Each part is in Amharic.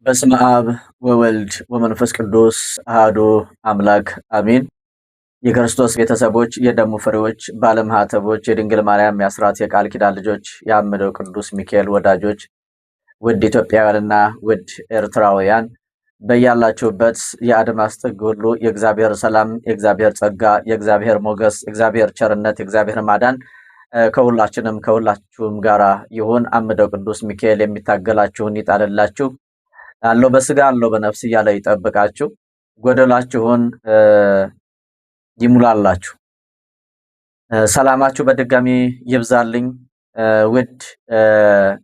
በስመ አብ ወወልድ ወመንፈስ ቅዱስ አሐዱ አምላክ አሜን። የክርስቶስ ቤተሰቦች፣ የደሙ ፍሬዎች፣ ባለማኅተቦች፣ የድንግል ማርያም የአስራት የቃል ኪዳን ልጆች፣ የአምደው ቅዱስ ሚካኤል ወዳጆች፣ ውድ ኢትዮጵያውያንና ውድ ኤርትራውያን በያላችሁበት የአድማስ ጥግ ሁሉ የእግዚአብሔር ሰላም፣ የእግዚአብሔር ጸጋ፣ የእግዚአብሔር ሞገስ፣ የእግዚአብሔር ቸርነት፣ የእግዚአብሔር ማዳን ከሁላችሁም ጋራ ይሁን። አምደው ቅዱስ ሚካኤል የሚታገላችሁን ይጣልላችሁ፣ አለው በስጋ አለው በነፍስ እያለ ይጠብቃችሁ፣ ጎደላችሁን ይሙላላችሁ። ሰላማችሁ በድጋሚ ይብዛልኝ። ውድ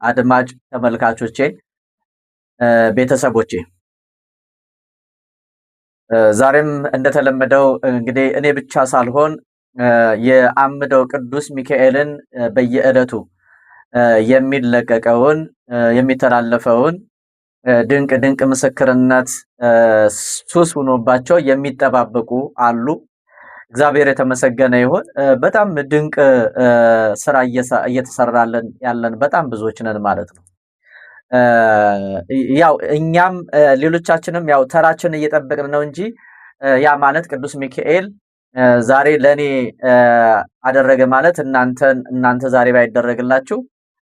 አድማጭ ተመልካቾቼ፣ ቤተሰቦቼ ዛሬም እንደተለመደው እንግዲህ እኔ ብቻ ሳልሆን የአምደው ቅዱስ ሚካኤልን በየዕለቱ የሚለቀቀውን የሚተላለፈውን ድንቅ ድንቅ ምስክርነት ሱስ ሆኖባቸው የሚጠባበቁ አሉ። እግዚአብሔር የተመሰገነ ይሁን። በጣም ድንቅ ስራ እየተሰራለን ያለን በጣም ብዙዎች ነን ማለት ነው። ያው እኛም ሌሎቻችንም ያው ተራችን እየጠበቅን ነው እንጂ ያ ማለት ቅዱስ ሚካኤል ዛሬ ለኔ አደረገ ማለት እናንተ ዛሬ ባይደረግላችሁ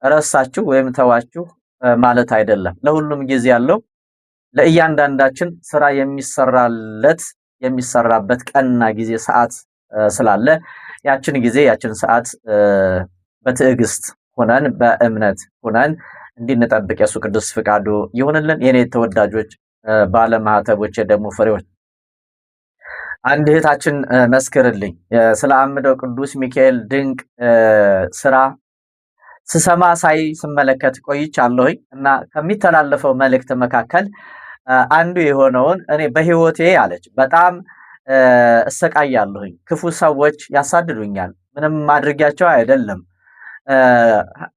ረሳችሁ ወይም ተዋችሁ ማለት አይደለም። ለሁሉም ጊዜ ያለው ለእያንዳንዳችን ስራ የሚሰራበት ቀንና ጊዜ ሰዓት ስላለ ያችን ጊዜ ያችን ሰዓት በትዕግስት ሆነን በእምነት ሆነን እንድንጠብቅ የሱ ቅዱስ ፍቃዱ ይሁንልን። የኔ ተወዳጆች ባለማኅተቦች፣ የደሙ ፍሬዎች፣ አንድ እህታችን መስክርልኝ ስለ አምደው ቅዱስ ሚካኤል ድንቅ ስራ ስሰማ ስመለከት ቆይቻለሁኝ እና ከሚተላለፈው መልእክት መካከል አንዱ የሆነውን እኔ በህይወቴ አለች በጣም እሰቃያለሁኝ። ክፉ ሰዎች ያሳድዱኛል። ምንም ማድረጊያቸው አይደለም።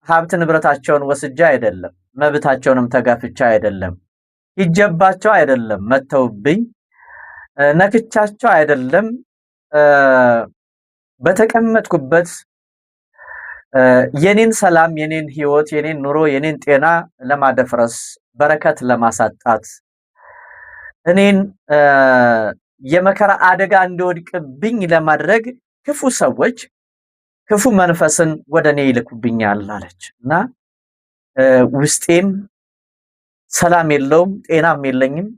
ሀብት ንብረታቸውን ወስጃ አይደለም፣ መብታቸውንም ተጋፍቻ አይደለም፣ ይጀባቸው አይደለም፣ መተውብኝ ነክቻቸው አይደለም፣ በተቀመጥኩበት የኔን ሰላም፣ የኔን ህይወት፣ የኔን ኑሮ፣ የኔን ጤና ለማደፍረስ፣ በረከት ለማሳጣት፣ እኔን የመከራ አደጋ እንዲወድቅብኝ ለማድረግ ክፉ ሰዎች ክፉ መንፈስን ወደኔ ይልኩብኛል አለች እና ውስጤም ሰላም የለውም፣ ጤናም የለኝም።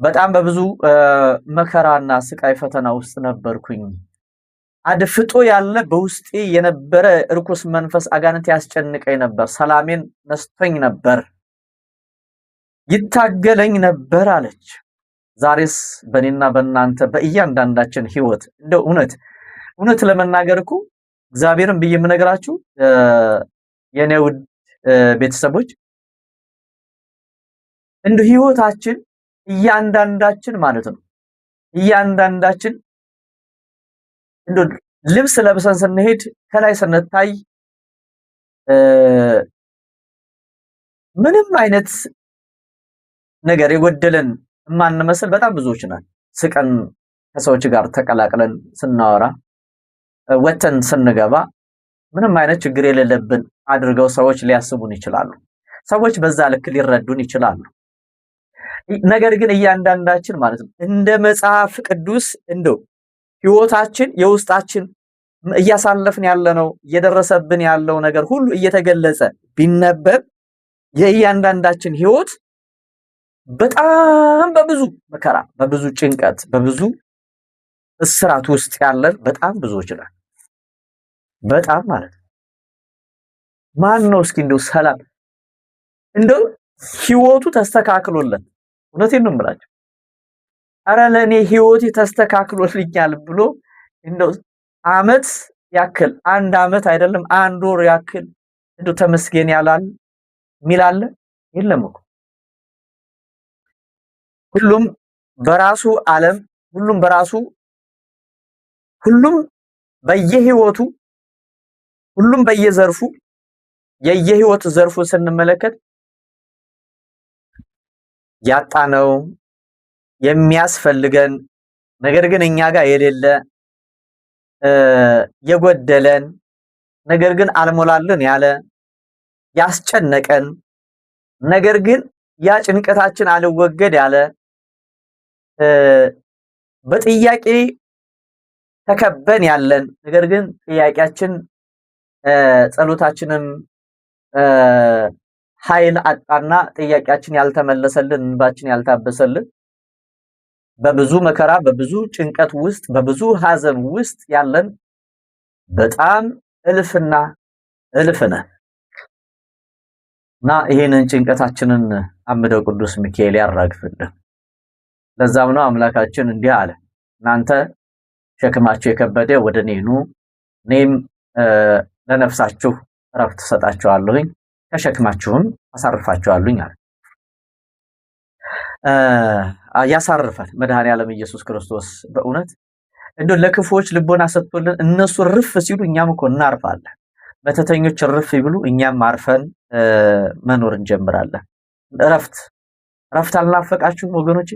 በጣም በብዙ መከራና ስቃይ ፈተና ውስጥ ነበርኩኝ። አድፍጦ ያለ በውስጤ የነበረ እርኩስ መንፈስ አጋንንት ያስጨንቀኝ ነበር። ሰላሜን ነስቶኝ ነበር፣ ይታገለኝ ነበር አለች። ዛሬስ በእኔና በእናንተ በእያንዳንዳችን ህይወት እንደው እውነት ለመናገር እኮ እግዚአብሔርን ብዬ የምነግራችሁ የኔ ውድ ቤተሰቦች እንደ ህይወታችን እያንዳንዳችን ማለት ነው እያንዳንዳችን እንደ ልብስ ለብሰን ስንሄድ ከላይ ስንታይ ምንም አይነት ነገር የጎደለን ማንመስል በጣም ብዙዎች ነን። ስቀን ከሰዎች ጋር ተቀላቅለን ስናወራ ወተን ስንገባ ምንም አይነት ችግር የሌለብን አድርገው ሰዎች ሊያስቡን ይችላሉ። ሰዎች በዛ ልክ ሊረዱን ይችላሉ። ነገር ግን እያንዳንዳችን ማለት ነው እንደ መጽሐፍ ቅዱስ እንደው ህይወታችን የውስጣችን እያሳለፍን ያለነው እየደረሰብን ያለው ነገር ሁሉ እየተገለጸ ቢነበብ የእያንዳንዳችን ህይወት በጣም በብዙ መከራ፣ በብዙ ጭንቀት፣ በብዙ እስራት ውስጥ ያለን በጣም ብዙዎች ነን። በጣም ማለት ነው። ማን ነው እስኪ እንደው ሰላም እንደው ህይወቱ ተስተካክሎለት እውነቴን ነው የምላችሁ አረ ለኔ ህይወቴ ተስተካክሎልኛል ብሎ እንደው አመት ያክል አንድ አመት አይደለም አንድ ወር ያክል እንደው ተመስገን ያላል ሚላለ የለም እኮ። ሁሉም በራሱ ዓለም፣ ሁሉም በየህይወቱ፣ ሁሉም በየዘርፉ የየህይወት ዘርፉ ስንመለከት ያጣነው የሚያስፈልገን ነገር ግን እኛ ጋር የሌለ የጎደለን ነገር ግን አልሞላልን ያለ ያስጨነቀን ነገር ግን ያ ጭንቀታችን አልወገድ ያለ በጥያቄ ተከበን ያለን ነገር ግን ጥያቄያችን ጸሎታችንን ኃይል አጣና ጥያቄያችን ያልተመለሰልን እንባችን ያልታበሰልን በብዙ መከራ በብዙ ጭንቀት ውስጥ በብዙ ሐዘን ውስጥ ያለን በጣም እልፍና እልፍ ነን እና ይሄንን ጭንቀታችንን አምደው ቅዱስ ሚካኤል ያራግፍልን። ለዛም ነው አምላካችን እንዲህ አለ፣ እናንተ ሸክማችሁ የከበደ ወደ እኔ ኑ፣ እኔም ለነፍሳችሁ እረፍት ሰጣችኋለሁኝ፣ ከሸክማችሁም አሳርፋችኋለሁኝ አለ። ያሳርፋል መድኃኔዓለም ኢየሱስ ክርስቶስ በእውነት እንደው ለክፉዎች ልቦና ሰጥቶልን እነሱ ርፍ ሲሉ እኛም እኮ እናርፋለን። መተተኞች ርፍ ይብሉ እኛም አርፈን መኖር እንጀምራለን። እረፍት አልናፈቃችሁም ወገኖቼ?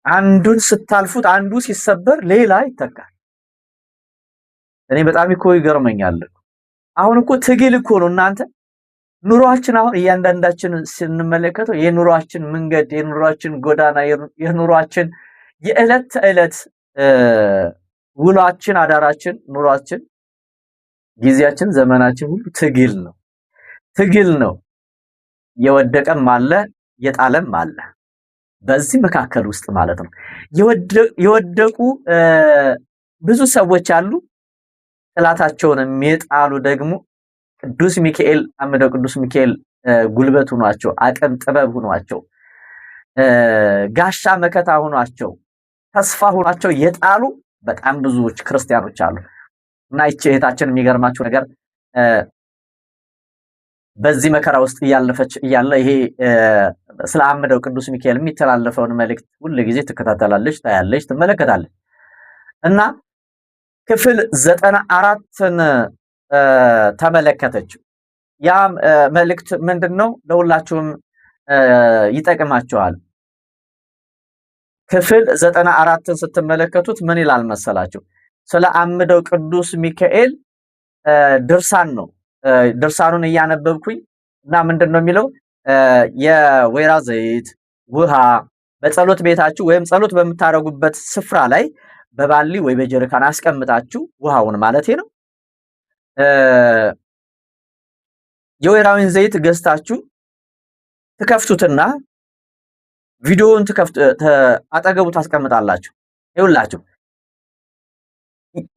አንዱን ስታልፉት አንዱ ሲሰበር ሌላ ይተካል። እኔ በጣም እኮ ይገርመኛል። አሁን እኮ ትግል እኮ ነው እናንተ። ኑሯችን አሁን እያንዳንዳችን ስንመለከተው የኑሯችን መንገድ፣ የኑሯችን ጎዳና፣ የኑሯችን የዕለት ተዕለት ውሏችን፣ አዳራችን፣ ኑሯችን፣ ጊዜያችን፣ ዘመናችን ሁሉ ትግል ነው። የወደቀም አለ የጣለም አለ። በዚህ መካከል ውስጥ ማለት ነው የወደቁ ብዙ ሰዎች አሉ። ጥላታቸውን የሚጣሉ ደግሞ ቅዱስ ሚካኤል አምደው ቅዱስ ሚካኤል ጉልበት ሆኗቸው፣ አቅም ጥበብ ሆኗቸው፣ ጋሻ መከታ ሆኗቸው፣ ተስፋ ሆኗቸው የጣሉ በጣም ብዙዎች ክርስቲያኖች አሉ። እና ይህች እህታችን የሚገርማችሁ ነገር በዚህ መከራ ውስጥ እያለፈች እያለ ይሄ ስለ አምደው ቅዱስ ሚካኤል የሚተላለፈውን መልእክት ሁሉ ጊዜ ትከታተላለች፣ ታያለች፣ ትመለከታለች። እና ክፍል 94ን ተመለከተች። ያ መልእክት ምንድነው? ለሁላችሁም ይጠቅማችኋል። ክፍል 94ን ስትመለከቱት ምን ይላል መሰላችሁ? ስለ አምደው ቅዱስ ሚካኤል ድርሳን ነው። ድርሳኑን እያነበብኩኝ እና ምንድነው የሚለው? የወይራ ዘይት ውሃ በጸሎት ቤታችሁ ወይም ጸሎት በምታረጉበት ስፍራ ላይ በባሊ ወይ በጀሪካን አስቀምጣችሁ ውሃውን ማለት ነው የወይራውን ዘይት ገዝታችሁ ትከፍቱትና ቪዲዮውን አጠገቡ ታስቀምጣላችሁ። ይኸውላችሁ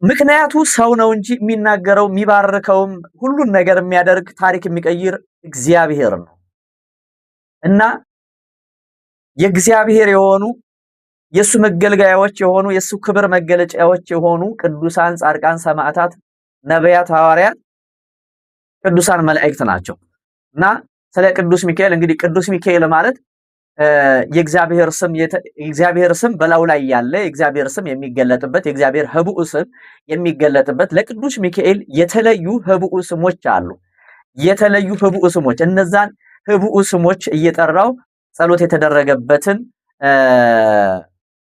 ምክንያቱ ሰው ነው እንጂ የሚናገረው የሚባርከውም ሁሉን ነገር የሚያደርግ ታሪክ የሚቀይር እግዚአብሔር ነው እና የእግዚአብሔር የሆኑ የሱ መገልገያዎች የሆኑ የሱ ክብር መገለጫዎች የሆኑ ቅዱሳን፣ ጻድቃን፣ ሰማዕታት፣ ነቢያት፣ ሐዋርያት፣ ቅዱሳን መላእክት ናቸው እና ስለ ቅዱስ ሚካኤል እንግዲህ ቅዱስ ሚካኤል ማለት የእግዚአብሔር ስም በላዩ ላይ ያለ የእግዚአብሔር ስም የሚገለጥበት የእግዚአብሔር ህቡዕ ስም የሚገለጥበት ለቅዱስ ሚካኤል የተለዩ ህቡዕ ስሞች አሉ። የተለዩ ህቡዕ ስሞች እነዛን ህቡዕ ስሞች እየጠራው ጸሎት የተደረገበትን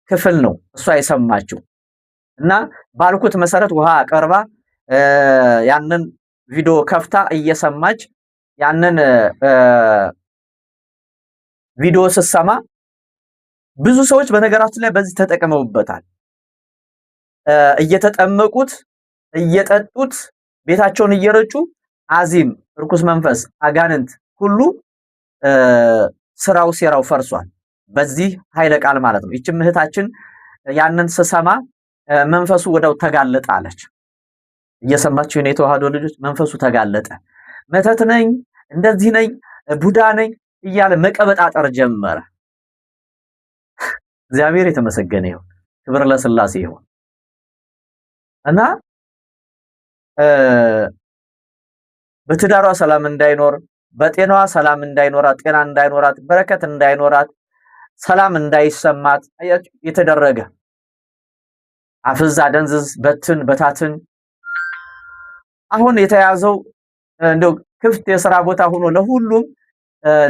ክፍል ነው እሷ የሰማችው እና ባልኩት መሰረት ውሃ አቀርባ ያንን ቪዲዮ ከፍታ እየሰማች ያንን ቪዲዮ ስትሰማ ብዙ ሰዎች በነገራችን ላይ በዚህ ተጠቅመውበታል። እየተጠመቁት እየጠጡት ቤታቸውን እየረጩ አዚም፣ ርኩስ መንፈስ፣ አጋንንት ሁሉ ሴራው ፈርሷል። በዚህ ኃይለ ቃል ማለት ነው። ይህች እህታችን ያንን ስሰማ መንፈሱ ወደው ተጋለጠ አለች። እየሰማችሁ የኔ ተዋህዶ ልጆች መንፈሱ ተጋለጠ። መተት ነኝ፣ እንደዚህ ነኝ፣ ቡዳ ነኝ እያለ መቀበጣጠር ጀመረ። እግዚአብሔር የተመሰገነ ይሁን፣ ክብር ለሥላሴ ይሁን እና በትዳሯ ሰላም እንዳይኖር፣ በጤናዋ ሰላም እንዳይኖራት፣ ጤና እንዳይኖራት፣ በረከት እንዳይኖራት፣ ሰላም እንዳይሰማት አያችሁ የተደረገ አፍዛ፣ ደንዝዝ፣ በታትን አሁን የተያዘው እንደው ክፍት የሥራ ቦታ ሆኖ ለሁሉም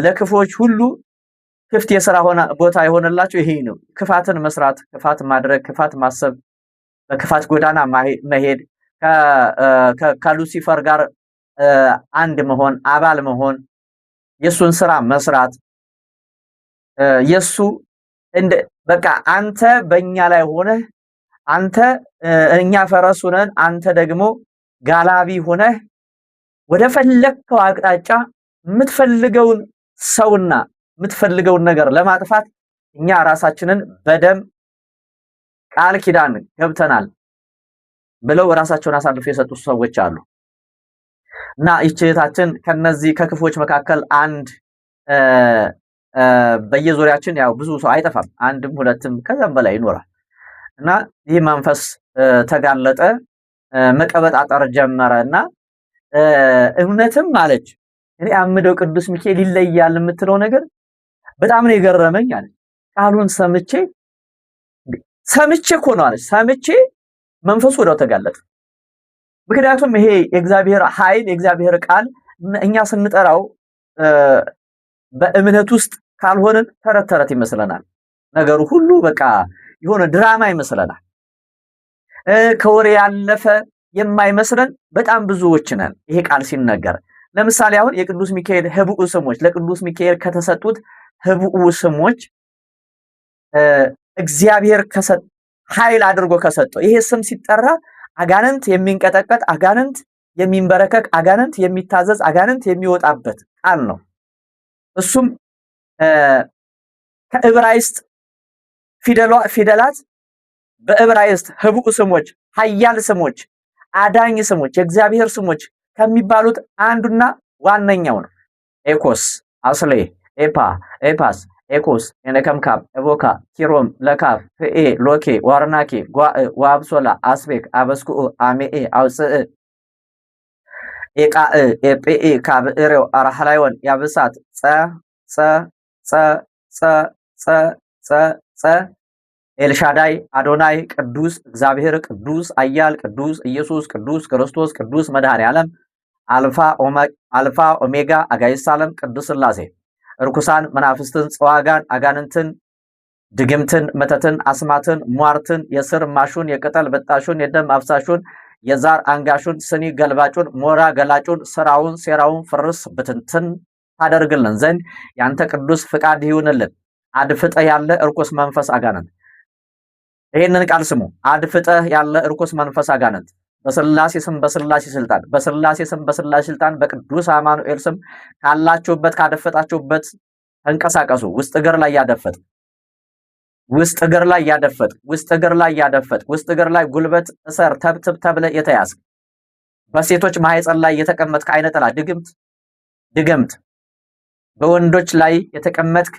ለክፎች ሁሉ ክፍት የሥራ ቦታ የሆነላቸው ይሄ ነው። ክፋትን መስራት፣ ክፋት ማድረግ፣ ክፋት ማሰብ፣ በክፋት ጎዳና መሄድ፣ ከሉሲፈር ጋር አንድ መሆን፣ አባል መሆን፣ የሱን ስራ መስራት የሱ እንደ በቃ አንተ በእኛ ላይ ሆነህ አንተ እኛ ፈረሱ ነን፣ አንተ ደግሞ ጋላቢ ሆነህ ወደ ፈለግከው አቅጣጫ የምትፈልገውን ሰውና የምትፈልገውን ነገር ለማጥፋት እኛ ራሳችንን በደም ቃል ኪዳን ገብተናል ብለው ራሳቸውን አሳልፈው የሰጡ ሰዎች አሉ። እና ይህች እህታችን ከነዚህ ከክፎች መካከል አንድ በየዙሪያችን ያው ብዙ ሰው አይጠፋም፣ አንድም ሁለትም ከዛም በላይ ይኖራል። እና ይህ መንፈስ ተጋለጠ፣ መቀበጣጠር ጀመረ እና እውነትም አለች እኔ አምደው ቅዱስ ሚካኤል ይለያል የምትለው ነገር በጣም ነው የገረመኝ አለች። ቃሉን ሰምቼ እኮ ነው አለች፣ ሰምቼ መንፈሱ ወዲያው ተጋለጠ። ምክንያቱም ይሄ የእግዚአብሔር ኃይል የእግዚአብሔር ቃል እኛ ስንጠራው በእምነት ውስጥ ካልሆነን ተረት ተረት ይመስለናል። ነገሩ ሁሉ በቃ የሆነ ድራማ ይመስለናል። ከወሬ ያለፈ የማይመስለን በጣም ብዙዎች ነን። ይሄ ቃል ሲነገር ለምሳሌ አሁን የቅዱስ ሚካኤል ህቡዕ ስሞች ለቅዱስ ሚካኤል ከተሰጡት ህቡዕ ስሞች እግዚአብሔር ኃይል አድርጎ ከሰጠው ይሄ ስም ሲጠራ አጋንንት የሚንቀጠቀጥ፣ አጋንንት የሚንበረከክ፣ አጋንንት የሚታዘዝ፣ አጋንንት የሚወጣበት ቃል ነው። እሱም ከዕብራይስጥ ፊደላት በዕብራይስጥ ህቡዕ ስሞች፣ ኃያል ስሞች፣ አዳኝ ስሞች፣ የእግዚአብሔር ስሞች ከሚባሉት አንዱና ዋነኛው ነው። ኤኮስ፣ አስሌ፣ ኤፓ፣ ኤፓስ፣ ኤኮስ፣ ኤነከምካብ፣ ኤቦካ፣ ኪሮም፣ ለካፍ፣ ፍኤ፣ ሎኬ፣ ዋርናኬ፣ ጓእ፣ ዋብሶላ፣ አስቤክ፣ አበስኩ፣ አሜኤ፣ አውፅእ፣ ኤቃእ፣ ኤጴኤ፣ ካብዕሬው፣ አራህላይወን፣ ያብሳት፣ ጸ ጸ ጸ ጸ ጸ ጸ ጸ ኤልሻዳይ፣ አዶናይ፣ ቅዱስ እግዚአብሔር፣ ቅዱስ አያል፣ ቅዱስ ኢየሱስ፣ ቅዱስ ክርስቶስ፣ ቅዱስ መድኃኔ ዓለም፣ አልፋ ኦሜጋ፣ አጋዕዝተ ዓለም፣ ቅዱስ ሥላሴ፣ ርኩሳን መናፍስትን፣ ጽዋጋን፣ አጋንንትን፣ ድግምትን፣ መተትን፣ አስማትን፣ ሟርትን፣ የስር ማሹን፣ የቅጠል በጣሹን፣ የደም አፍሳሹን፣ የዛር አንጋሹን፣ ስኒ ገልባጩን፣ ሞራ ገላጩን፣ ስራውን ሴራውን ፍርስ ብትንትን ታደርግልን ዘንድ ያንተ ቅዱስ ፍቃድ ይሁንልን። አድፍጠህ ያለ እርኩስ መንፈስ አጋንንት፣ ይህንን ቃል ስሙ። አድፍጠህ ያለ እርኩስ መንፈስ አጋንንት በስላሴ ስም በስላሴ ስልጣን በስላሴ ስም በስላሴ ስልጣን በቅዱስ አማኑኤል ስም ካላችሁበት ካደፈጣችሁበት ተንቀሳቀሱ። ውስጥ እግር ላይ ያደፈጥ፣ ውስጥ እግር ላይ ያደፈጥ፣ ውስጥ እግር ላይ ያደፈጥ፣ ውስጥ እግር ላይ ጉልበት እሰር ተብትብ ተብለ የተያዝክ በሴቶች ማህፀን ላይ የተቀመጥክ አይነ ጥላ ድግምት በወንዶች ላይ የተቀመጥክ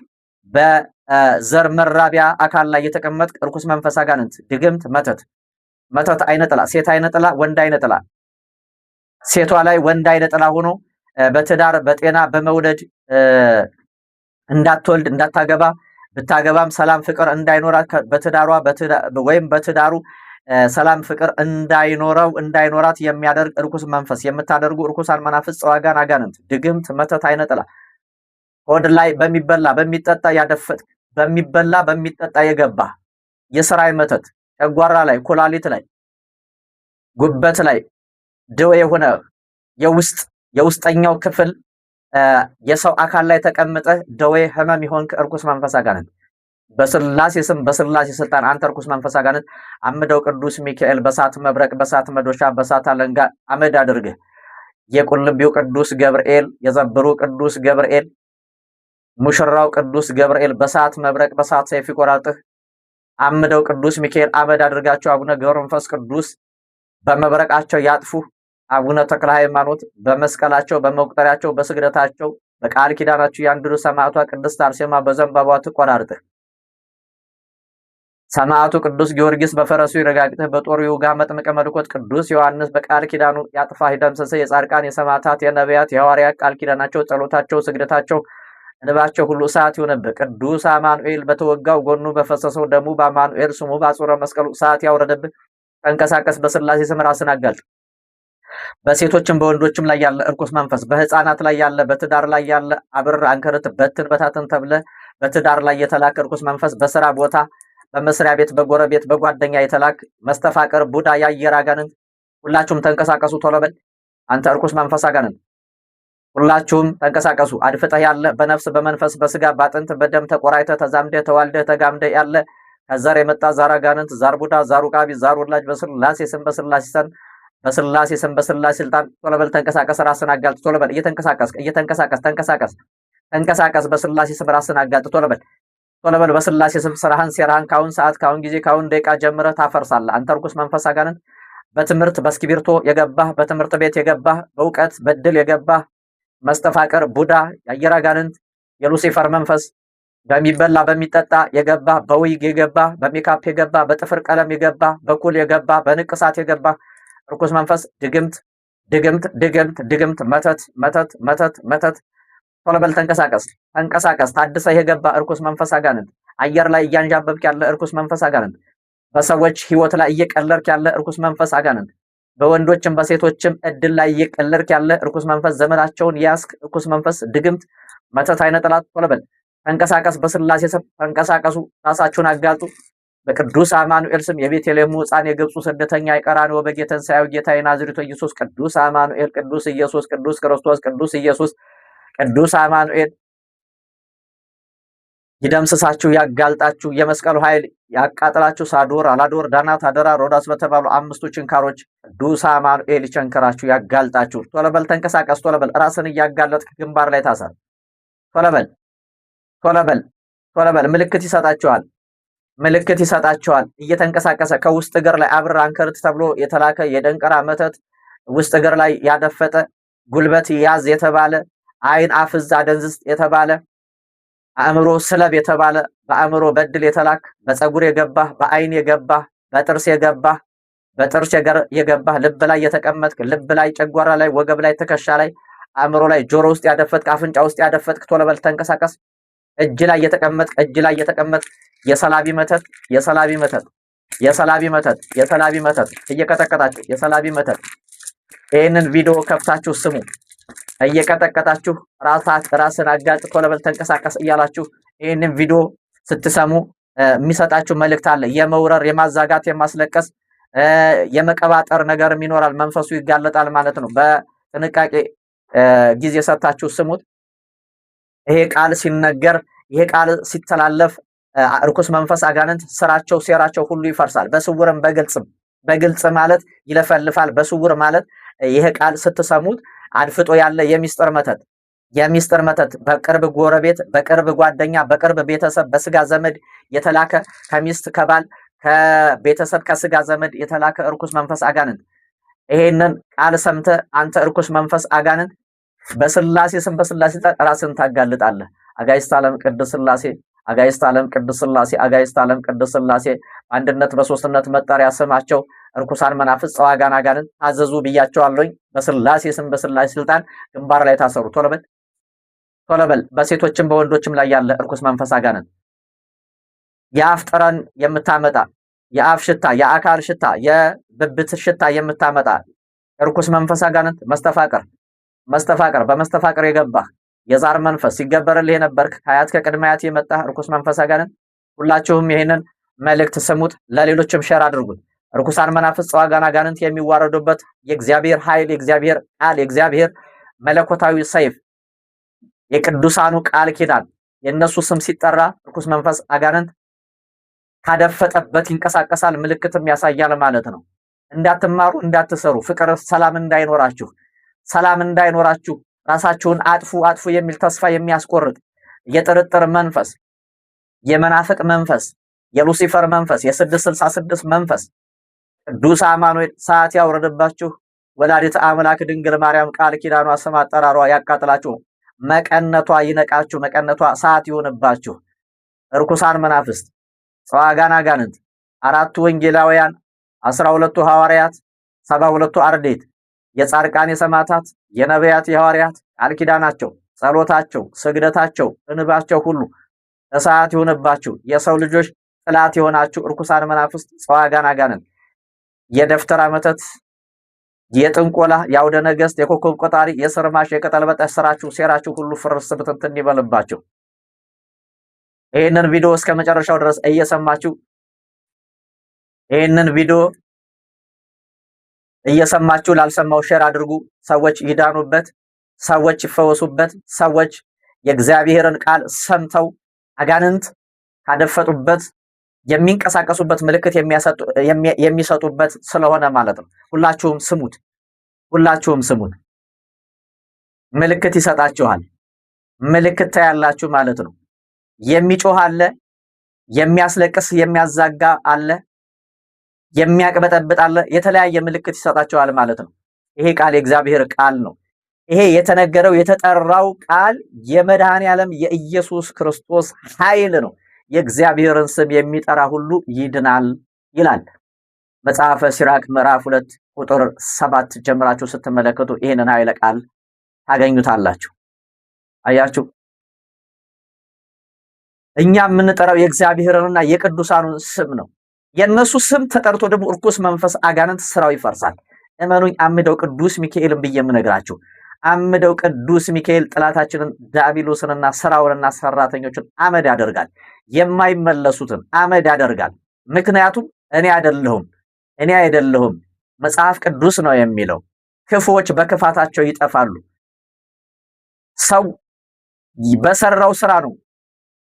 በዘር መራቢያ አካል ላይ የተቀመጥክ እርኩስ መንፈስ አጋንንት ድግምት መተት አይነ ጥላ፣ ሴት አይነ ጥላ፣ ወንድ አይነ ጥላ፣ ሴቷ ላይ ወንድ አይነ ጥላ ሆኖ በትዳር በጤና በመውለድ እንዳትወልድ እንዳታገባ፣ ብታገባም ሰላም ፍቅር እንዳይኖራት በትዳሯ ወይም በትዳሩ ሰላም ፍቅር እንዳይኖራት የሚያደርግ እርኩስ መንፈስ የምታደርጉ እርኩሳን መናፍስት ጸዋጋን አጋንንት ድግምት መተት አይነ ጥላ ሆድ ላይ በሚበላ በሚጠጣ ያደፈጥክ በሚበላ በሚጠጣ የገባ የስራይ መተት ጨጓራ ላይ ኩላሊት ላይ ጉበት ላይ ደዌ የሆነ የውስጠኛው ክፍል የሰው አካል ላይ ተቀምጠ ደዌ ህመም ይሆን እርኩስ መንፈስ አጋንንት በስላሴ ስም በስላሴ ስልጣን አንተ እርኩስ መንፈስ አጋንንት አምደው ቅዱስ ሚካኤል በሳት መብረቅ በሳት መዶሻ በሳት አለንጋ አመድ አድርገህ የቁልቢው ቅዱስ ገብርኤል የዘብሩ ቅዱስ ገብርኤል ሙሽራው ቅዱስ ገብርኤል በሳት መብረቅ በሳት ሰይፍ ይቆራጥህ። አምደው ቅዱስ ሚካኤል አመድ አድርጋቸው አቡነ ገብረ መንፈስ ቅዱስ በመብረቃቸው ያጥፉ። አቡነ ተክለ ሃይማኖት በመስቀላቸው በመቁጠሪያቸው በስግደታቸው በቃል ኪዳናቸው ያንድሩ። ሰማዕቷ ቅድስት አርሴማ በዘንባባዋ ትቆራርጥህ። ሰማዕቱ ቅዱስ ጊዮርጊስ በፈረሱ ይረጋግጥህ፣ በጦሩ ይውጋ። መጥምቀ መለኮት ቅዱስ ዮሐንስ በቃል ኪዳኑ ያጥፋህ ይደምስስህ። የጻድቃን የሰማዕታት የነቢያት የሐዋርያት ቃል ኪዳናቸው ጸሎታቸው ስግደታቸው እንባቸው ሁሉ እሳት ይሆንብህ። ቅዱስ አማኑኤል በተወጋው ጎኑ በፈሰሰው ደሙ በአማኑኤል ስሙ በአጽረ መስቀሉ እሳት ያውረድብህ። ተንቀሳቀስ፣ በስላሴ ስም ራስን አጋልጥ። በሴቶችም በወንዶችም ላይ ያለ እርኩስ መንፈስ በህፃናት ላይ ያለ በትዳር ላይ ያለ አብር አንከርት በትን በታትን ተብለ በትዳር ላይ የተላከ እርኩስ መንፈስ በስራ ቦታ በመስሪያ ቤት በጎረቤት በጓደኛ የተላክ መስተፋቅር ቡዳ የአየር አጋንንት ሁላችሁም ተንቀሳቀሱ ቶሎ በል። አንተ እርኩስ መንፈስ አጋንንት ሁላችሁም ተንቀሳቀሱ። አድፍጠህ ያለ በነፍስ በመንፈስ በስጋ ባጥንት በደም ተቆራይተህ ተዛምደህ ተዋልደህ ተጋምደህ ያለ ከዘር የመጣ ዛር አጋንንት ዛር ቡዳ ዛር ውቃቢ ዛር ወላጅ በስላሴ ስም በስላሴ ስም በስላሴ ስም በስላሴ ስልጣን ቶሎ በል ተንቀሳቀስ፣ ራስን አጋልጥ። ቶሎ በል ተንቀሳቀስ። በስላሴ ስም ራስን አጋልጥ። ቶሎ በል በስላሴ ስም ስራህን ሴራህን ካሁን ሰዓት ካሁን ጊዜ ካሁን ደቂቃ ጀምረህ ታፈርሳለህ። አንተ ርኩስ መንፈስ አጋንንት በትምህርት በስክሪብቶ የገባህ በትምህርት ቤት የገባህ በእውቀት በድል የገባህ መስተፋቅር ቡዳ የአየር አጋንንት የሉሲፈር መንፈስ በሚበላ በሚጠጣ የገባ በዊግ የገባ በሜካፕ የገባ በጥፍር ቀለም የገባ በኩል የገባ በንቅሳት የገባ ርኩስ መንፈስ ድግምት መተት ቶሎ በል ተንቀሳቀስ ታድሰህ የገባ ርኩስ መንፈስ አጋንንት አየር ላይ እያንዣበብክ ያለ ርኩስ መንፈስ አጋንንት በሰዎች ህይወት ላይ እየቀለርክ ያለ ርኩስ መንፈስ አጋንንት በወንዶችም በሴቶችም እድል ላይ እየቀለርክ ያለ ርኩስ መንፈስ ዘመናቸውን ያስክ ርኩስ መንፈስ ድግምት መተት አይነ ጠላት ቶሎ በል ተንቀሳቀስ። በስላሴ ስም ተንቀሳቀሱ፣ ራሳችሁን አጋልጡ። በቅዱስ አማኑኤል ስም የቤተልሔሙ ሕፃን የግብፁ ስደተኛ የቀራንዮ በግ የትንሣኤው ጌታ የናዝሬቱ ኢየሱስ ቅዱስ አማኑኤል ቅዱስ ኢየሱስ ቅዱስ ክርስቶስ ቅዱስ ኢየሱስ ቅዱስ አማኑኤል ይደምስሳችሁ፣ ያጋልጣችሁ፣ የመስቀሉ ኃይል ያቃጥላችሁ። ሳዶር፣ አላዶር፣ ዳናት፣ አደራ፣ ሮዳስ በተባሉ አምስቱ ችንካሮች ቅዱስ አማኑኤል ይቸንከራችሁ፣ ያጋልጣችሁ። ቶሎ በል ተንቀሳቀስ። ቶሎ በል ራስን እያጋለጥክ ግንባር ላይ ታሰር። ቶሎ በል ምልክት ይሰጣችኋል። እየተንቀሳቀሰ ከውስጥ እግር ላይ አብር አንከርት ተብሎ የተላከ የደንቀራ መተት ውስጥ እግር ላይ ያደፈጠ ጉልበት ያዝ የተባለ አይን አፍዝ አደንዝዝ የተባለ አእምሮ ስለብ የተባለ በአእምሮ በድል የተላክ በፀጉር የገባህ በአይን የገባህ በጥርስ የገባህ ልብ ላይ የተቀመጥክ ልብ ላይ ጨጓራ ላይ ወገብ ላይ ትከሻ ላይ አእምሮ ላይ ጆሮ ውስጥ ያደፈጥክ አፍንጫ ውስጥ ያደፈጥክ ቶሎ በል ተንቀሳቀስ። እጅ ላይ የተቀመጥክ የሰላቢ መተት እየቀጠቀጣችሁ የሰላቢ መተት ይህንን ቪዲዮ ከፍታችሁ ስሙ። እየቀጠቀጣችሁ ራስን አጋልጥ ቶሎ በል ተንቀሳቀስ እያላችሁ ይህንን ቪዲዮ ስትሰሙ የሚሰጣችሁ መልእክት አለ። የመውረር የማዛጋት የማስለቀስ የመቀባጠር ነገርም ይኖራል። መንፈሱ ይጋለጣል ማለት ነው። በጥንቃቄ ጊዜ ሰጥታችሁ ስሙት። ይሄ ቃል ሲነገር ይሄ ቃል ሲተላለፍ ርኩስ መንፈስ አጋንንት ስራቸው ሴራቸው ሁሉ ይፈርሳል። በስውርም በግልጽ ማለት ይለፈልፋል። በስውር ማለት ይሄ ቃል ስትሰሙት አድፍጦ ያለ የሚስጥር መተት በቅርብ ጎረቤት በቅርብ ጓደኛ በቅርብ ቤተሰብ በስጋ ዘመድ የተላከ ከሚስት ከባል ከቤተሰብ ከስጋ ዘመድ የተላከ ርኩስ መንፈስ አጋንንት ይሄንን ቃል ሰምተ አንተ ርኩስ መንፈስ አጋንንት በስላሴ ስም ራስን ታጋልጣለህ። አጋዕዝተ ዓለም ቅድስት ሥላሴ አጋዕዝተ ዓለም ቅድስት ሥላሴ አጋዕዝተ ዓለም ቅድስት ሥላሴ አንድነት በሶስትነት መጠሪያ ስማቸው ርኩሳን መናፍስት ጸዋጋን አጋንንት ታዘዙ ብያቸዋለሁኝ። በስላሴ ስም በስላሴ ስልጣን ግንባር ላይ ታሰሩ። ቶሎ በል በሴቶችም በወንዶችም ላይ ያለ ርኩስ መንፈስ አጋንንት የአፍ ጠረን የምታመጣ የአፍ ሽታ የአካል ሽታ የብብት ሽታ የምታመጣ ርኩስ መንፈስ አጋንንት መስተፋቅር በመስተፋቅር የገባህ የዛር መንፈስ ሲገበርልህ የነበርክ ከአያት ከቅድመ አያት የመጣህ ርኩስ መንፈስ አጋንንት ሁላችሁም ይሄንን መልእክት ስሙት፣ ለሌሎችም ሸር አድርጉት። ርኩሳን መናፍስት ጸዋጋን አጋንንት የሚዋረዱበት የእግዚአብሔር ኃይል የእግዚአብሔር ቃል የእግዚአብሔር መለኮታዊ ሰይፍ የቅዱሳኑ ቃል ኪዳን የእነሱ ስም ሲጠራ ርኩስ መንፈስ አጋንንት ካደፈጠበት ይንቀሳቀሳል፣ ምልክትም ያሳያል ማለት ነው። እንዳትማሩ እንዳትሰሩ ፍቅር ሰላም እንዳይኖራችሁ ራሳችሁን አጥፉ የሚል ተስፋ የሚያስቆርጥ የጥርጥር መንፈስ የመናፍቅ መንፈስ የሉሲፈር መንፈስ የ666 መንፈስ ቅዱስ አማኑኤል ሰዓት ያውረድባችሁ። ወላዲተ አምላክ ድንግል ማርያም ቃል ኪዳኗ ስም አጠራሯ ያቃጥላችሁ። መቀነቷ ይነቃችሁ። መቀነቷ ሰዓት ይሆንባችሁ። ርኩሳን መናፍስት ጸዋጋን አጋንንት 4ቱ ወንጌላውያን 12ቱ ሐዋርያት 72ቱ አርድእት የጻድቃን የሰማዕታት የነቢያት የሐዋርያት ቃል ኪዳናቸው ጸሎታቸው ስግደታቸው እንባቸው ሁሉ እሳት ይሆንባችሁ። የሰው ልጆች ጥላት የሆናችሁ ርኩሳን መናፍስት ጸዋጋን አጋንንት የደፍተራ መተት የጥንቆላ የአውደ ነገስት የኮከብ ቆጣሪ የስርማሽ የቅጠል በጠሽ ስራችሁ ሴራችሁ ሁሉ ፍርስ ብትንትን ይበልባችሁ። ይህንን ቪዲዮ እስከ መጨረሻው ድረስ እየሰማችሁ ላልሰማው ሼር አድርጉ። ሰዎች ይዳኑበት፣ ሰዎች ይፈወሱበት፣ ሰዎች የእግዚአብሔርን ቃል ሰምተው አጋንንት ካደፈጡበት የሚንቀሳቀሱበት ምልክት የሚሰጡበት ስለሆነ ማለት ነው። ሁላችሁም ስሙት፣ ሁላችሁም ስሙት። ምልክት ይሰጣችኋል። ምልክት ታያላችሁ ማለት ነው። የሚጮህ አለ፣ የሚያስለቅስ የሚያዛጋ አለ፣ የሚያቅበጠብጥ አለ። የተለያየ ምልክት ይሰጣችኋል ማለት ነው። ይሄ ቃል የእግዚአብሔር ቃል ነው። ይሄ የተነገረው የተጠራው ቃል የመድኃኔዓለም የኢየሱስ ክርስቶስ ኃይል ነው። የእግዚአብሔርን ስም የሚጠራ ሁሉ ይድናል ይላል መጽሐፈ ሲራክ ምዕራፍ 2 ቁጥር 7 ጀምራችሁ ስትመለከቱ ይሄንን ኃይለ ቃል ታገኙታላችሁ። አያችሁ፣ እኛ የምንጠራው የእግዚአብሔርንና የቅዱሳኑን ስም ነው። የነሱ ስም ተጠርቶ ደግሞ እርኩስ መንፈስ አጋንንት ስራው ይፈርሳል። እመኑኝ፣ አምደው ቅዱስ ሚካኤልን ብዬ የምነግራችሁ አምደው ቅዱስ ሚካኤል ጠላታችንን ዲያብሎስንና ስራውንና ሰራተኞችን አመድ ያደርጋል። የማይመለሱትን አመድ ያደርጋል። ምክንያቱም እኔ አይደለሁም መጽሐፍ ቅዱስ ነው የሚለው። ክፉዎች በክፋታቸው ይጠፋሉ። ሰው በሰራው ስራ ነው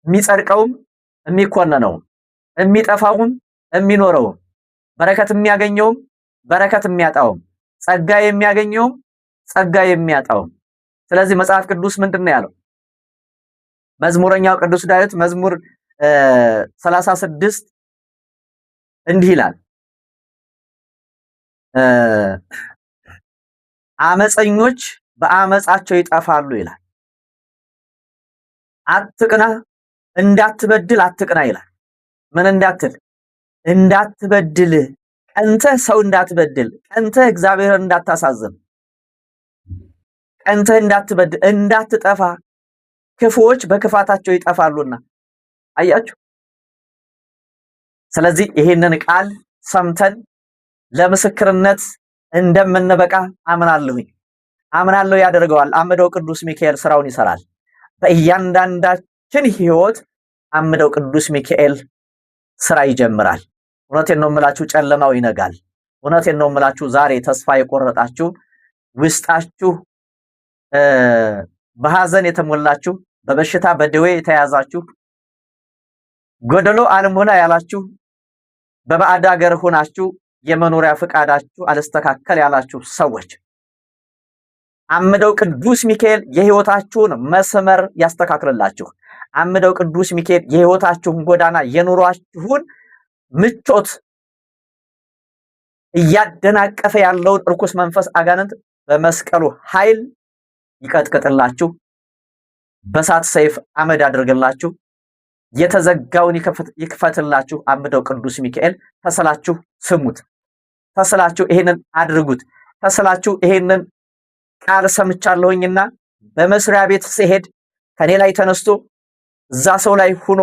የሚጸድቀውም የሚኮነነውም የሚጠፋውም የሚኖረውም በረከት የሚያገኘውም በረከት የሚያጣውም ጸጋ የሚያገኘውም ጸጋ የሚያጣውም። ስለዚህ መጽሐፍ ቅዱስ ምንድነው ያለው? መዝሙረኛው ቅዱስ ዳዊት መዝሙር 36 እንዲህ ይላል፣ አመፀኞች በአመፃቸው ይጠፋሉ ይላል። አትቅና፣ እንዳትበድል አትቅና ይላል። ምን እንዳትል? እንዳትበድል፣ ቀንተህ ሰው እንዳትበድል፣ ቀንተህ እግዚአብሔርን እንዳታሳዝን፣ ቀንተህ እንዳትበድል፣ እንዳትጠፋ፣ ክፉዎች በክፋታቸው ይጠፋሉና። አያችሁ። ስለዚህ ይሄንን ቃል ሰምተን ለምስክርነት እንደምንበቃ አምናለሁ። ያደርገዋል። አምደው ቅዱስ ሚካኤል ስራውን ይሰራል። በእያንዳንዳችን ህይወት አምደው ቅዱስ ሚካኤል ስራ ይጀምራል። እውነቴን ነው የምላችሁ፣ ጨለማው ይነጋል። እውነቴን ነው የምላችሁ፣ ዛሬ ተስፋ የቆረጣችሁ ውስጣችሁ በሐዘን የተሞላችሁ በበሽታ በደዌ የተያዛችሁ ጎደሎ አልሞላ ያላችሁ በባዕድ ሀገር ሆናችሁ የመኖሪያ ፍቃዳችሁ አልስተካከል ያላችሁ ሰዎች አምደው ቅዱስ ሚካኤል የህይወታችሁን መስመር ያስተካክልላችሁ። አምደው ቅዱስ ሚካኤል የህይወታችሁን ጎዳና የኑሯችሁን ምቾት እያደናቀፈ ያለውን እርኩስ መንፈስ አጋንንት በመስቀሉ ኃይል ይቀጥቅጥላችሁ፣ በሳት ሰይፍ አመድ አድርግላችሁ፣ የተዘጋውን ይክፈትላችሁ። አምደው ቅዱስ ሚካኤል ተስላችሁ ስሙት፣ ተስላችሁ ይሄንን አድርጉት፣ ተስላችሁ ይሄንን ቃል ሰምቻለሁኝና በመስሪያ ቤት ሲሄድ ከኔ ላይ ተነስቶ እዛ ሰው ላይ ሆኖ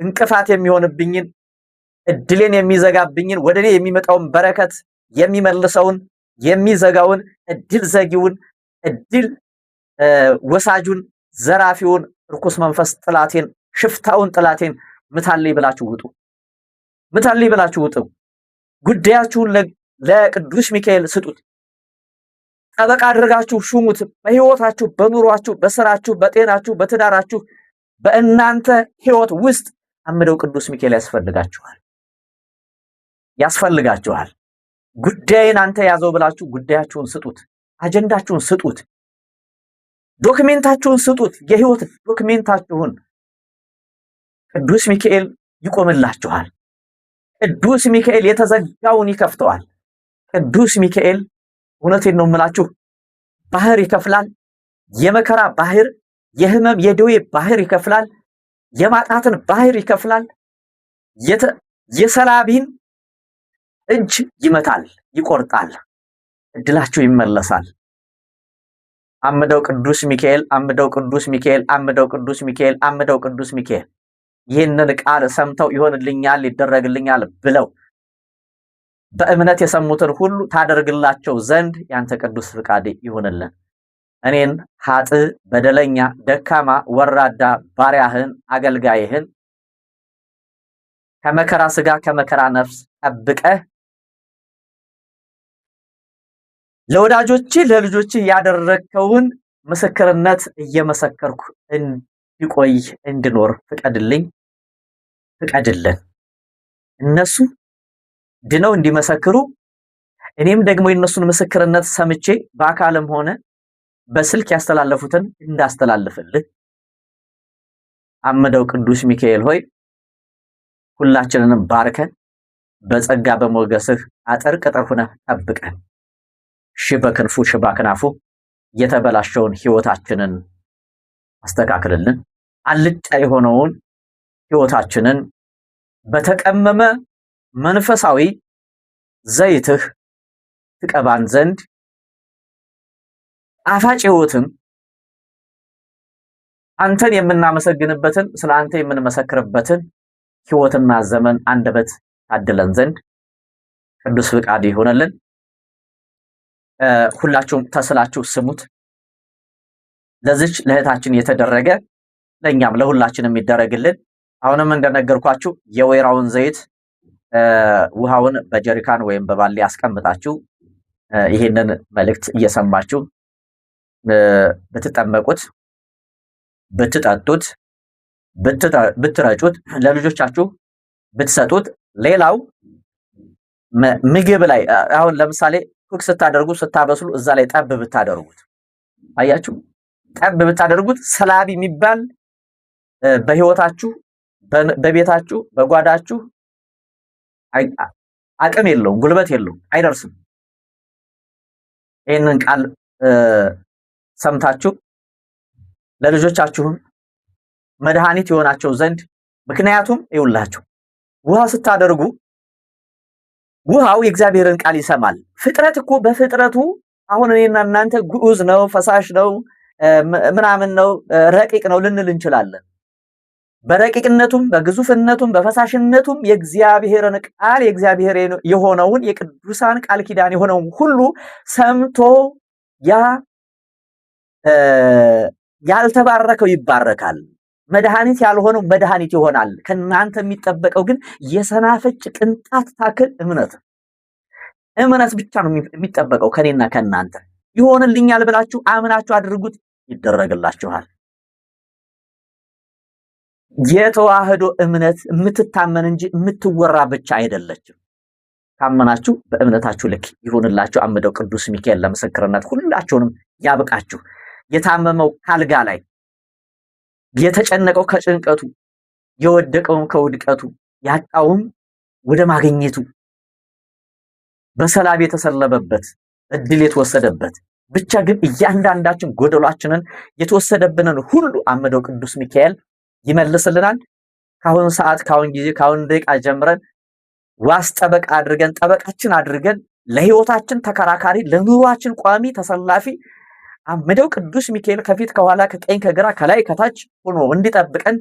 እንቅፋት የሚሆንብኝን እድሌን የሚዘጋብኝን ወደኔ የሚመጣውን በረከት የሚመልሰውን የሚዘጋውን እድል ዘጊውን እድል ወሳጁን ዘራፊውን ርኩስ መንፈስ ጥላቴን ሽፍታውን ጥላቴን ምታልይ ብላችሁ ውጡ፣ ምታልይ ብላችሁ ውጡ። ጉዳያችሁን ለቅዱስ ሚካኤል ስጡት። ጠበቃ አድርጋችሁ ሹሙት። በህይወታችሁ፣ በኑሯችሁ፣ በስራችሁ፣ በጤናችሁ፣ በትዳራችሁ፣ በእናንተ ህይወት ውስጥ አምደው ቅዱስ ሚካኤል ያስፈልጋችኋል። ጉዳይን አንተ ያዘው ብላችሁ ጉዳያችሁን ስጡት። አጀንዳችሁን ስጡት። ዶክሜንታችሁን ስጡት። የህይወት ዶክሜንታችሁን ቅዱስ ሚካኤል ይቆምላችኋል። ቅዱስ ሚካኤል የተዘጋውን ይከፍተዋል። ቅዱስ ሚካኤል እውነቴን ነው የምላችሁ ባህር ይከፍላል። የመከራ ባህር፣ የህመም የደዌ ባህር ይከፍላል። የማጣትን ባህር ይከፍላል። የሰላቢን እጅ ይመታል፣ ይቆርጣል። እድላችሁ ይመለሳል። አምደው ቅዱስ ሚካኤል፣ አምደው ቅዱስ ሚካኤል፣ አምደው ቅዱስ ሚካኤል፣ አምደው ቅዱስ ሚካኤል ይህንን ቃል ሰምተው ይሆንልኛል፣ ይደረግልኛል ብለው በእምነት የሰሙትን ሁሉ ታደርግላቸው ዘንድ ያንተ ቅዱስ ፍቃድ ይሁንልን። እኔን ኃጥእ በደለኛ ደካማ ወራዳ ባሪያህን አገልጋይህን ከመከራ ስጋ ከመከራ ነፍስ ጠብቀህ ለወዳጆቼ ለልጆቼ ያደረከውን ምስክርነት እየመሰከርኩ እንዲቆይ እንድኖር ፍቀድልን። እነሱ ድነው እንዲመሰክሩ እኔም ደግሞ የነሱን ምስክርነት ሰምቼ በአካልም ሆነ በስልክ ያስተላለፉትን እንዳስተላልፍልህ አምደው ቅዱስ ሚካኤል ሆይ ሁላችንንም ባርከን በጸጋ በሞገስህ አጥር ቅጥር ሆነህ ጠብቀን። በክንፉ በአክናፉ የተበላሸውን ህይወታችንን አስተካክልልን። አልጫ የሆነውን ህይወታችንን በተቀመመ መንፈሳዊ ዘይትህ ትቀባን ዘንድ ጣፋጭ ህይወትን አንተን የምናመሰግንበትን ስለ አንተ የምንመሰክርበትን ህይወትና ዘመን አንደበት ታድለን ዘንድ ቅዱስ ፍቃድ ይሆነልን። ሁላችሁም ተስላችሁ ስሙት። ለዚች ለእህታችን የተደረገ ለኛም ለሁላችንም ይደረግልን። አሁንም እንደነገርኳችሁ የወይራውን ዘይት ውሃውን በጀሪካን ወይም በባሊ አስቀምጣችሁ ይሄንን መልእክት እየሰማችሁ ብትጠመቁት፣ ብትጠጡት፣ ብትረጩት፣ ለልጆቻችሁ ብትሰጡት፣ ሌላው ምግብ ላይ አሁን ለምሳሌ ኩክ ስታደርጉ ስታበስሉ እዛ ላይ ጠብ ብታደርጉት፣ አያችሁ፣ ጠብ ብታደርጉት ሰላቢ የሚባል በህይወታችሁ በቤታችሁ በጓዳችሁ አቅም የለውም፣ ጉልበት የለውም፣ አይደርስም። ይህንን ቃል ሰምታችሁ ለልጆቻችሁም መድኃኒት የሆናቸው ዘንድ ምክንያቱም ይውላችሁ ውሃ ስታደርጉ ውሃው የእግዚአብሔርን ቃል ይሰማል። ፍጥረት እኮ በፍጥረቱ አሁን እኔና እናንተ ግዑዝ ነው፣ ፈሳሽ ነው፣ ምናምን ነው፣ ረቂቅ ነው ልንል እንችላለን። በረቂቅነቱም በግዙፍነቱም በፈሳሽነቱም የእግዚአብሔርን ቃል የእግዚአብሔር የሆነውን የቅዱሳን ቃል ኪዳን የሆነውን ሁሉ ሰምቶ ያልተባረከው ይባረካል፣ መድኃኒት ያልሆነው መድኃኒት ይሆናል። ከናንተ የሚጠበቀው ግን የሰናፍጭ ቅንጣት ታክል እምነት ብቻ ነው የሚጠበቀው ከኔና ከናንተ። ይሆንልኛል ብላችሁ አምናችሁ አድርጉት፣ ይደረግላችኋል። የተዋህዶ እምነት የምትታመን እንጂ የምትወራ ብቻ አይደለችም። ካመናችሁ በእምነታችሁ ልክ ይሁንላችሁ። አምደው ቅዱስ ሚካኤል ለምስክርነት ሁላችሁንም ያብቃችሁ። የታመመው ካልጋ ላይ፣ የተጨነቀው ከጭንቀቱ፣ የወደቀውን ከውድቀቱ፣ ያጣውም ወደ ማግኘቱ፣ በሰላም የተሰለበበት እድል የተወሰደበት ብቻ ግን እያንዳንዳችን ጎደሏችንን የተወሰደብንን ሁሉ አምደው ቅዱስ ሚካኤል ይመልስልናል። ካሁን ሰዓት ካሁን ጊዜ ካሁን ደቂቃ ጀምረን ዋስ ጠበቃ አድርገን ጠበቃችን አድርገን ለህይወታችን ተከራካሪ ለኑሯችን ቋሚ ተሰላፊ አምደው ቅዱስ ሚካኤል ከፊት ከኋላ ከቀኝ ከግራ ከላይ ከታች ሆኖ እንዲጠብቀን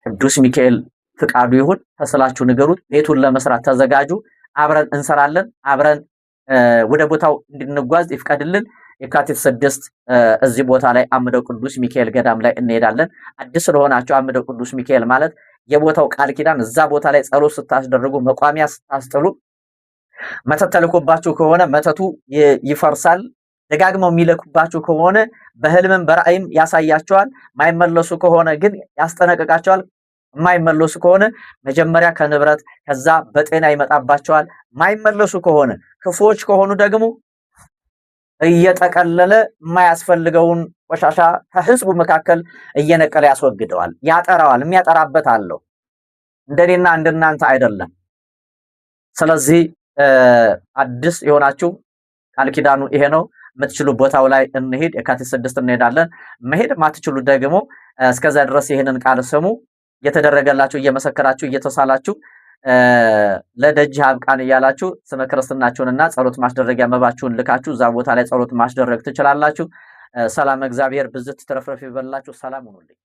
ቅዱስ ሚካኤል ፍቃዱ ይሁን። ተስላችሁ ንገሩት። ቤቱን ለመስራት ተዘጋጁ። አብረን እንሰራለን። አብረን ወደ ቦታው እንድንጓዝ ይፍቀድልን። የካቲት 6 እዚህ ቦታ ላይ አምደው ቅዱስ ሚካኤል ገዳም ላይ እንሄዳለን። አዲስ ስለሆናችሁ አምደው ቅዱስ ሚካኤል ማለት የቦታው ቃል ኪዳን እዛ ቦታ ላይ ጸሎት ስታስደርጉ መቋሚያ ስታስጥሉ መተት ተልኮባችሁ ከሆነ መተቱ ይፈርሳል። ደጋግመው የሚለኩባችሁ ከሆነ በህልምም በራእይም ያሳያቸዋል። ማይመለሱ ከሆነ ግን ያስጠነቅቃቸዋል። የማይመለሱ ከሆነ መጀመሪያ ከንብረት ከዛ በጤና ይመጣባቸዋል። ማይመለሱ ከሆነ ክፉዎች ከሆኑ ደግሞ እየጠቀለለ የማያስፈልገውን ቆሻሻ ከህዝቡ መካከል እየነቀለ ያስወግደዋል፣ ያጠራዋል። የሚያጠራበት አለው። እንደኔና እንደናንተ አይደለም። ስለዚህ አዲስ የሆናችሁ ቃል ኪዳኑ ይሄ ነው። የምትችሉ ቦታው ላይ እንሄድ። የካቲት 6 እንሄዳለን። መሄድ ማትችሉ ደግሞ እስከዛ ድረስ ይሄንን ቃል ስሙ። እየተደረገላችሁ እየመሰከራችሁ እየተሳላችሁ ለደጅ አብቃን እያላችሁ ስመ ክርስትናችሁንና ጸሎት ማስደረጊያ መባችሁን ልካችሁ እዛ ቦታ ላይ ጸሎት ማስደረግ ትችላላችሁ። ሰላም እግዚአብሔር ብዝት ትረፍረፍ ይበላችሁ። ሰላም ሁኑልኝ።